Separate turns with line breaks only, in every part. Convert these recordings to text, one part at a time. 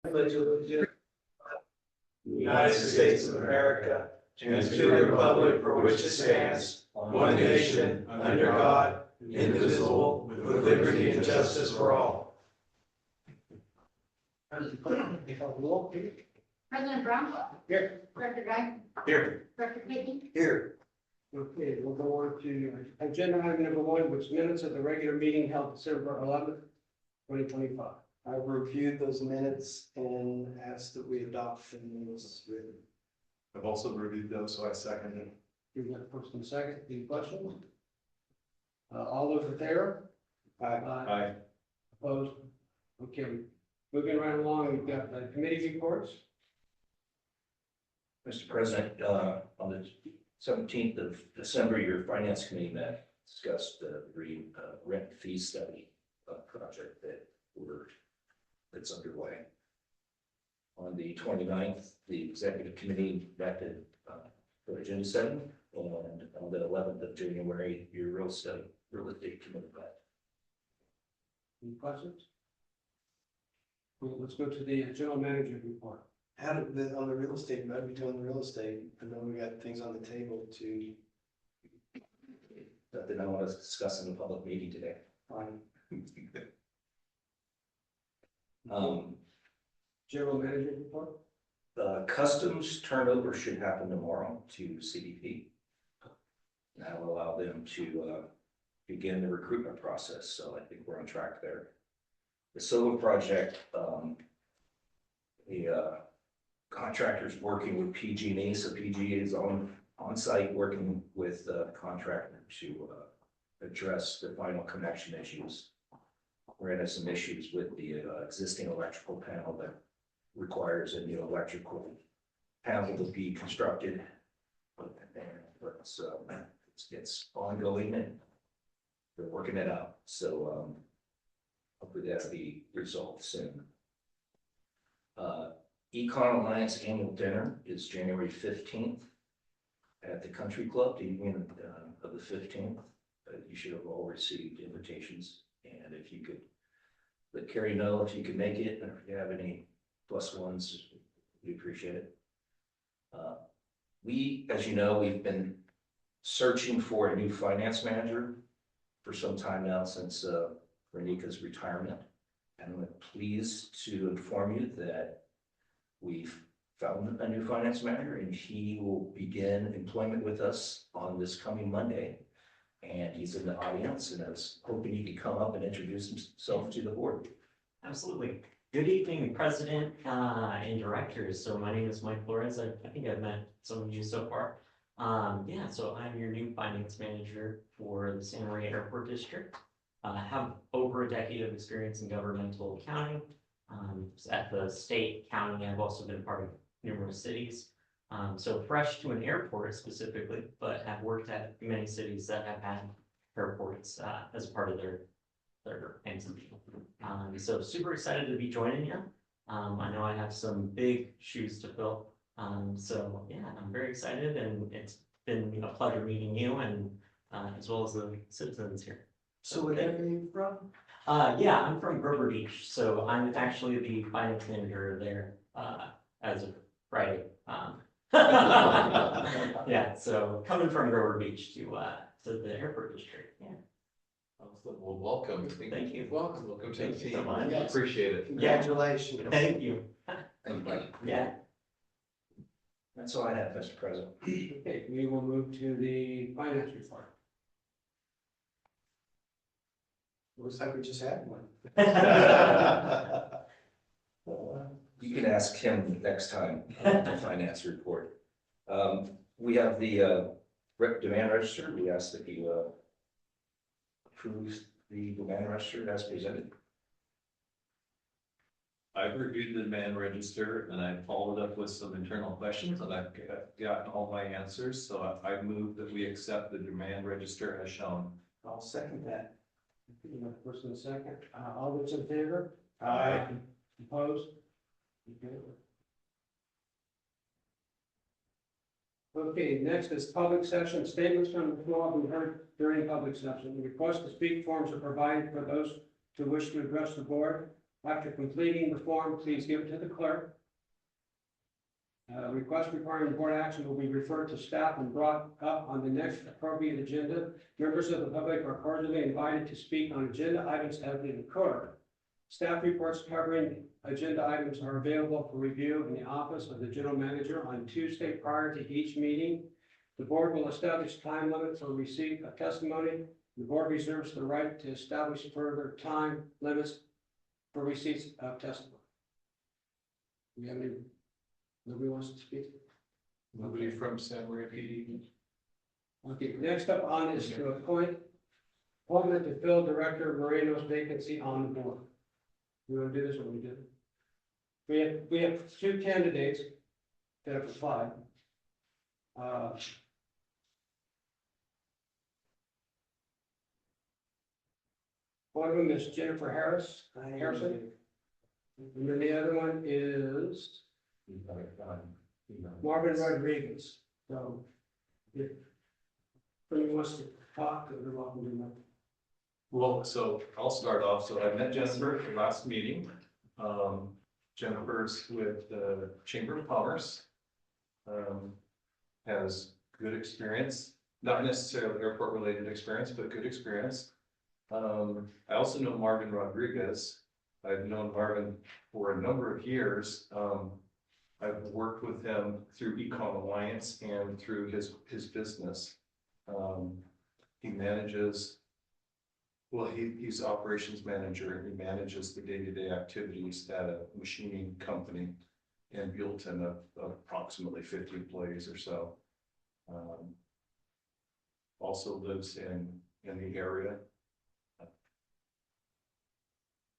pledge allegiance to the United States of America and to the republic for which it stands, one nation, under God, indivisible, with liberty and justice for all.
President Brown?
Here.
Director Guy?
Here.
Director Payton?
Here.
Okay, we'll go on to agenda item number 1, which minutes of the regular meeting held December 11th, 2025.
I reviewed those minutes and asked that we adopt them as written.
I've also reviewed those, so I second it.
You've got first and second. Any questions? All those in favor?
Aye.
Opposed? Okay, moving right along, we've got the committee reports.
Mr. President, on the 17th of December, your Finance Committee met, discussed the rent fee study project that's underway. On the 29th, the Executive Committee met for agenda setting, and on the 11th of January, your real estate committee met.
Any questions? Well, let's go to the general manager report.
How did on the real estate, what are we doing the real estate? I know we got things on the table to
That I want to discuss in a public meeting today.
find.
General manager report.
Customs turnover should happen tomorrow to CDP. And that will allow them to begin the recruitment process, so I think we're on track there. The solar project, the contractor's working with PG&E, so PG is on site working with the contractor to address the final connection issues. We're into some issues with the existing electrical panel that requires a new electrical panel to be constructed. But it's ongoing and they're working it out. So hopefully that'll be resolved soon. Econ Alliance annual dinner is January 15th at the Country Club, the evening of the 15th. You should have all received invitations, and if you could let Carrie know if you could make it, and if you have any plus ones, we appreciate it. As you know, we've been searching for a new finance manager for some time now since Renika's retirement. And I'm pleased to inform you that we've found a new finance manager and he will begin employment with us on this coming Monday. And he's in the audience and I was hoping he could come up and introduce himself to the board.
Absolutely. Good evening, President and directors. So my name is Mike Flores. I think I've met some of you so far. So I'm your new finance manager for the Santa Maria Airport District. I have over a decade of experience in governmental accounting. At the state, county, I've also been part of numerous cities. So fresh to an airport specifically, but have worked at many cities that have had airports as part of their entity. So super excited to be joining you. I know I have some big shoes to fill. So yeah, I'm very excited and it's been a pleasure meeting you and as well as the citizens here.
So where are you from?
I'm from Grover Beach, so I'm actually the finance manager there as of Friday. Yeah, so coming from Grover Beach to the airport district. Yeah.
Well, welcome.
Thank you.
Welcome.
Welcome to
Thank
the
you so
team.
much.
Appreciate it.
Congratulations.
Thank you.
Thank you.
Yeah.
That's all I have, Mr. President.
Okay, we will move to the finance report.
Looks like we just had one.
You can ask him next time on the finance report. We have the demand register. We ask that you approve the demand register as presented.
I've reviewed the demand register and I followed up with some internal questions and I've gotten all my answers. So I move that we accept the demand register as shown.
I'll second that.
You have first and second. All those in favor?
Aye.
Opposed? Okay. Okay, next is public session. Statements from the floor will be heard during public session. The request to speak forms are provided for those who wish to address the board. After completing the form, please give it to the clerk. Request requiring board action will be referred to staff and brought up on the next appropriate agenda. Members of the public are cordially invited to speak on agenda items as they occur. Staff reports covering agenda items are available for review in the office of the general manager on Tuesday prior to each meeting. The board will establish time limits for receipt of testimony. The board reserves the right to establish further time limits for receipts of testimony. Do we have any? Nobody wants to speak?
Nobody from San Maria PD?
Okay, next up on is to appointment to fill Director Moreno's vacancy on the board. We want to do this, or we do? We have two candidates that have applied. One of them is Jennifer Harrison, and then the other one is Marvin Rodriguez. So if anyone wants to talk, they're welcome to know.
Well, so I'll start off. So I met Jennifer at the last meeting. Jennifer's with the Chamber of Commerce. Has good experience, not necessarily airport related experience, but good experience. I also know Marvin Rodriguez. I've known Marvin for a number of years. I've worked with him through Econ Alliance and through his business. He manages, well, he's operations manager and he manages the day-to-day activities at a machining company in Buellton of approximately 50 employees or so. Also lives in the area.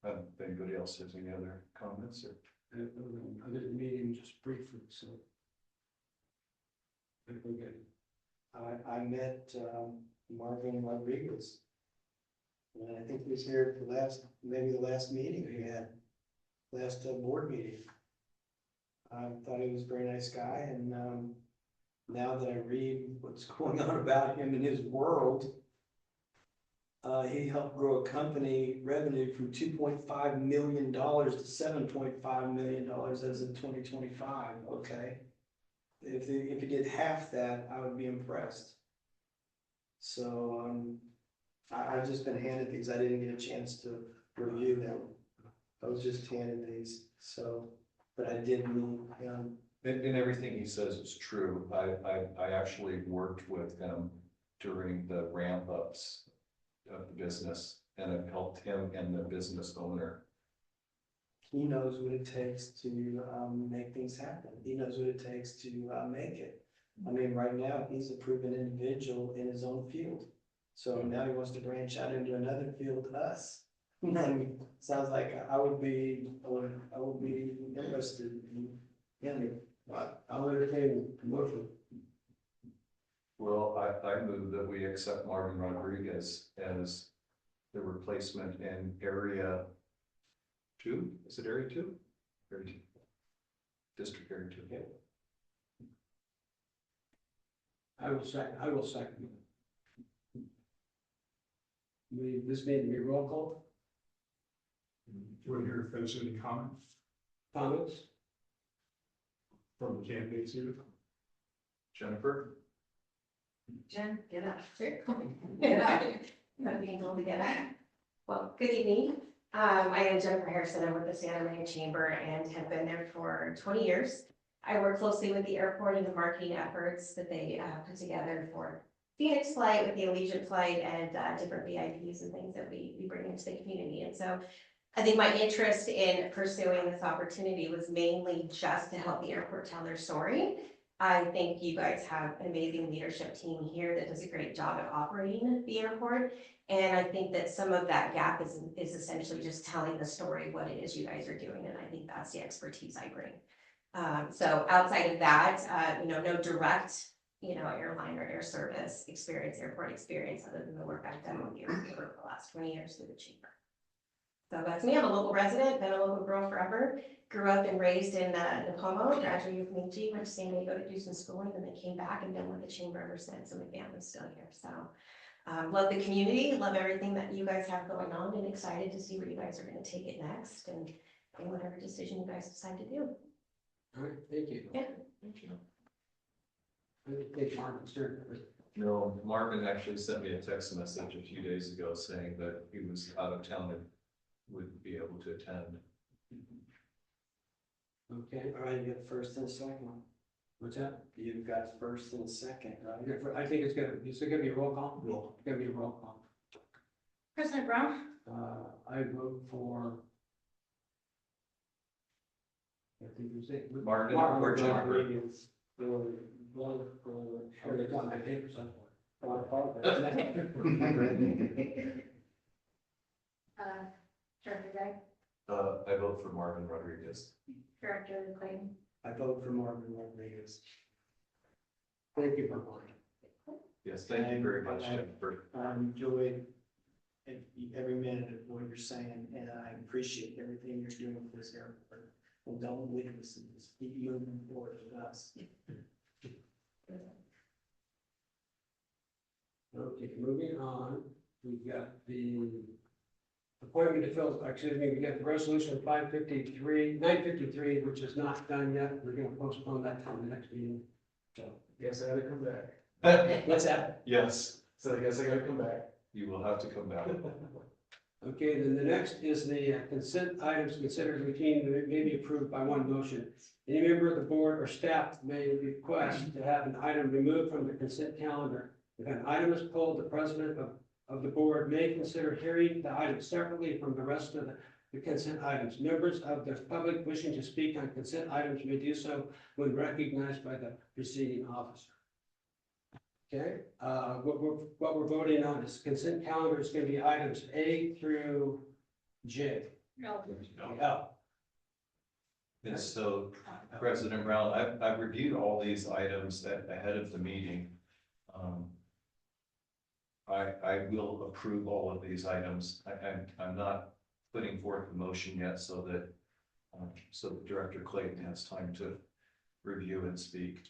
If anybody else has any other comments or?
I did the meeting just briefly, so. I think we're good.
I met Marvin Rodriguez. And I think he was here at maybe the last meeting we had, last board meeting. I thought he was a very nice guy, and now that I read what's going on about him in his world, he helped grow a company revenue from $2.5 million to $7.5 million as of 2025. Okay. If he did half that, I would be impressed. So I've just been handed these. I didn't get a chance to review them. I was just handed these. So, but I did meet him.
And everything he says is true. I actually worked with him during the ramp ups of the business, and I've helped him and the business owner.
He knows what it takes to make things happen. He knows what it takes to make it. I mean, right now, he's a proven individual in his own field. So now he wants to branch out into another field, us. And sounds like I would be interested in him.
I'll entertain a motion.
Well, I move that we accept Marvin Rodriguez as the replacement in area 2. Is it area 2? Area 2. District area 2. Okay.
I will second. This need to be roll call.
Do I hear if there's any comments
Comments?
from the candidates here?
Jennifer?
Jen, get up. Get up. Not being able to get up. Well, good evening. I am Jennifer Harrison. I'm with the Santa Maria Chamber and have been there for 20 years. I work closely with the airport and the marketing efforts that they put together for Phoenix Flight, with the Allegiant Flight, and different VIPs and things that we bring into the community. And so I think my interest in pursuing this opportunity was mainly just to help the airport tell their story. I think you guys have an amazing leadership team here that does a great job at operating the airport. And I think that some of that gap is essentially just telling the story of what it is you guys are doing. And I think that's the expertise I bring. So outside of that, no direct, airline or air service experience, airport experience, other than the work I've done with you for the last 20 years through the chamber. So that's me. I'm a local resident, been a local girl forever. Grew up and raised in Napomo, graduated from UG, went to San Diego to do some schooling, and then came back and been with the chamber ever since, and my family's still here. So love the community, love everything that you guys have going on, and excited to see where you guys are gonna take it next and whatever decision you guys decide to do.
All right, thank you.
Yeah.
I think Marvin's turn.
No, Marvin actually sent me a text message a few days ago saying that he was out of town and wouldn't be able to attend.
Okay,
All right, you got first and second.
what's that?
You've got first and second, right?
I think it's gonna be a roll call? It's gonna be a roll call.
President Brown,
I vote for. I think you say.
Martin or Jennifer?
Rodriguez.
It's on my paper somewhere.
Director Guy,
I vote for Marvin Rodriguez.
Director Clayton.
I vote for Marvin Rodriguez.
Thank you for voting.
Yes, thank you very much, Jennifer.
I enjoyed every minute of what you're saying, and I appreciate everything you're doing for this airport. And don't leave us in this, keep moving forward with us.
Okay, moving on, we've got the appointment to fill, excuse me, we got the resolution 953, which is not done yet. We're gonna postpone that till the next meeting. So,
Guess I gotta come back.
what's that?
Yes,
So I guess I gotta come back.
you will have to come back.
Okay, then the next is the consent items considered routine that may be approved by one motion. Any member of the board or staff may request to have an item removed from the consent calendar. If an item is pulled, the president of the board may consider hearing the item separately from the rest of the consent items. Members of the public wishing to speak on consent items may do so when recognized by the preceding officer. Okay, what we're voting on is consent calendar is going to be items A through J.
No.
L.
And so, President Brown, I've reviewed all these items ahead of the meeting. I will approve all of these items. I'm not putting forth the motion yet so that Director Clayton has time to review and speak.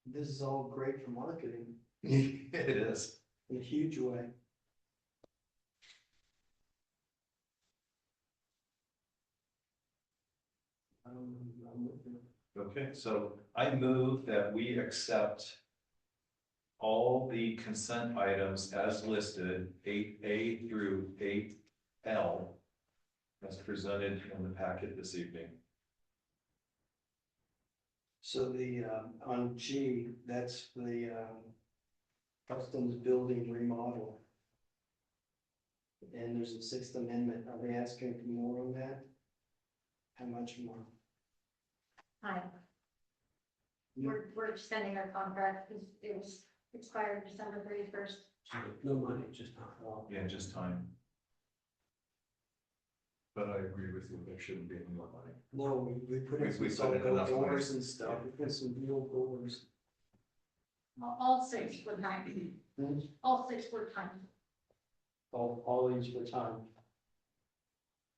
This is all great for marketing
It is.
in a huge way. I'm with you.
Okay, so I move that we accept all the consent items as listed, 8A through 8L, as presented in the packet this evening.
So the, on G, that's the, customs building remodel. And there's a Sixth Amendment. Are they asking for more on that? How much more?
Hi. We're extending our contract because it was expired December 31st.
So no money, just not all.
Yeah, just time. But I agree with you, there shouldn't be any more money.
No, we put in
We
some
put in enough
doors
money.
and stuff. We put some real doors.
All 6 were time. All 6 were time.
All these for time.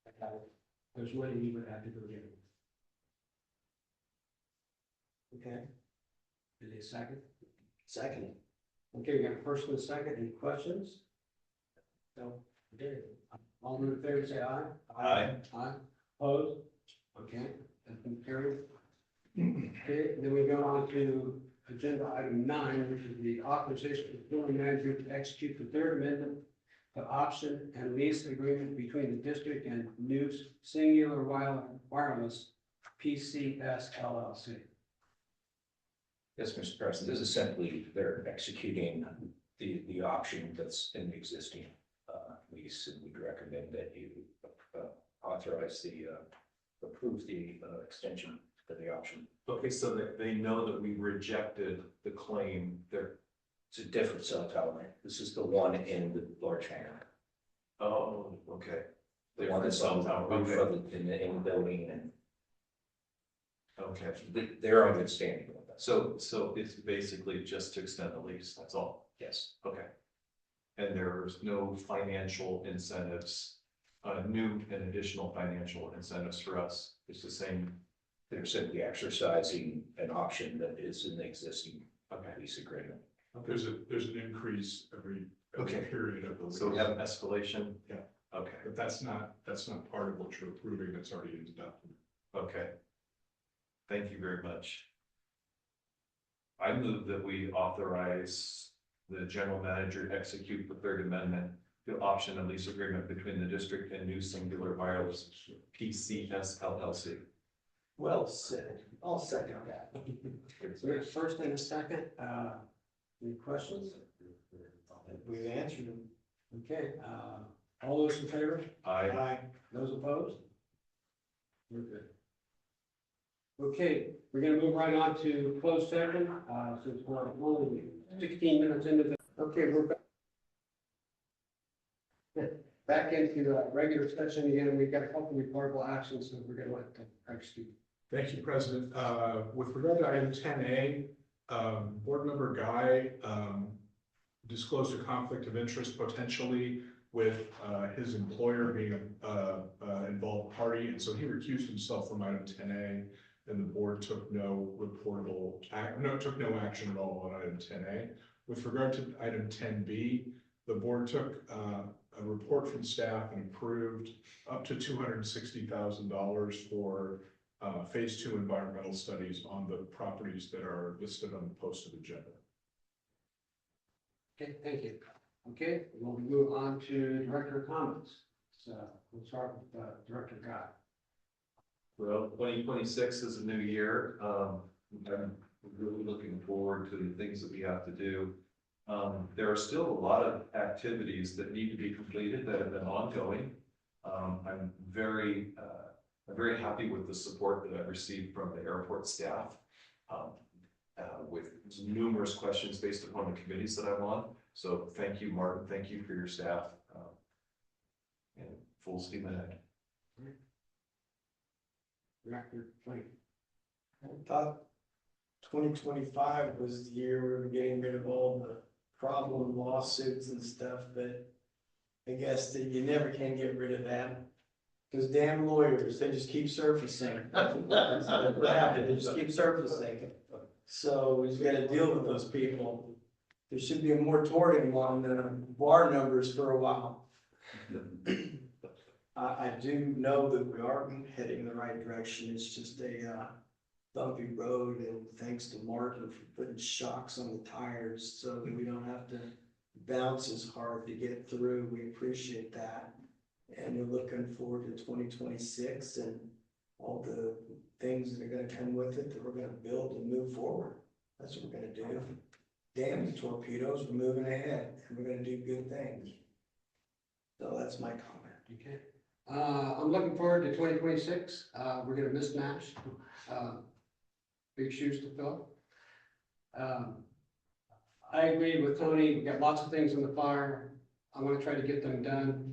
Okay. There's money you would have to go get.
Okay,
Any second?
second.
Okay, we got a first and a second. Any questions? No. Okay. All in favor, say aye.
Aye.
Aye. Opposed? Okay, that's been carried. Okay, then we go on to agenda item 9, which is the authorization of the building manager to execute the third amendment to option and lease agreement between the district and News Singular Wireless PCS LLC.
Yes, Mr. President, this is simply, they're executing the option that's in the existing lease, and we'd recommend that you authorize approve the extension of the option.
Okay, so that they know that we rejected the claim there.
It's a different cell tower. This is the one in the large hangar.
Oh, okay.
The one that's on the roof of in the building, and
Okay,
they're on good standing with us.
so it's basically just to extend the lease, that's all.
Yes,
Okay. And there's no financial incentives, new and additional financial incentives for us. It's the same
they're simply exercising an option that is in the existing lease agreement.
There's an increase every
Okay.
period of the lease.
So we have an escalation?
Yeah.
Okay,
But that's not part of what you're approving, that's already in the document.
okay. Thank you very much. I move that we authorize the general manager to execute the third amendment to option a lease agreement between the district and New Singular Wireless PCS LLC.
Well said. I'll second that.
So we have a first and a second, any questions?
We've answered them.
Okay, all those in favor?
I,
Those opposed? We're good. Okay, we're gonna move right on to closed session, since we're only 16 minutes into the, okay, we're back. Back into regular session again, we've got a couple of reportable actions, so we're gonna let Craig speak.
Thank you, President. With regard to item 10A, Board Member Guy disclosed a conflict of interest potentially with his employer being an involved party, and so he recused himself from item 10A, and the board took no action at all on item 10A. With regard to item 10B, the board took a report from staff and approved up to $260,000 for phase 2 environmental studies on the properties that are listed on the posted agenda.
Okay, thank you. Okay, we'll move on to director comments. So we'll start with Director Guy.
well, 2026 is a new year. I'm really looking forward to the things that we have to do. There are still a lot of activities that need to be completed that have been ongoing. I'm very happy with the support that I've received from the airport staff with numerous questions based upon the committees that I'm on. So thank you, Martin. Thank you for your staff. And full steam ahead.
Director Flynn.
I thought 2025 was the year we were getting rid of all the problem lawsuits and stuff, but I guess that you never can get rid of that. Because damn lawyers, they just keep surfacing. That's what happened, they just keep surfacing. So we just gotta deal with those people. There should be a moratorium on the bar numbers for a while. I do know that we are heading in the right direction. It's just a bumpy road, and thanks to Martin for putting shocks on the tires so that we don't have to bounce as hard to get through. We appreciate that. And we're looking forward to 2026 and all the things that are gonna come with it that we're gonna build and move forward. That's what we're gonna do. Damn the torpedoes, we're moving ahead and we're gonna do good things. So that's my comment.
Okay. I'm looking forward to 2026. We're gonna miss Nash. Big shoes to fill. I agree with Tony. We've got lots of things in the fire. I want to try to get them done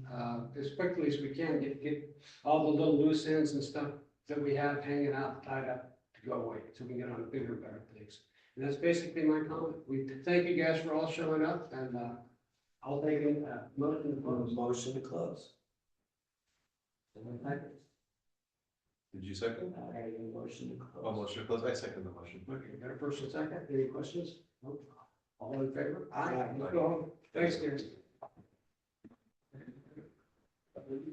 as quickly as we can, get all the little loose ends and stuff that we have hanging out, tied up to go away, so we can get on to bigger and better things. And that's basically my comment. We thank you guys for all showing up, and I'll take a motion to close.
Motion to close.
Did you second?
I have a motion to
Oh,
close.
motion to close. I second the motion.
Okay, got a first and second. Any questions? Nope. All in favor?
Aye.
Let's go home. Thanks, Gary.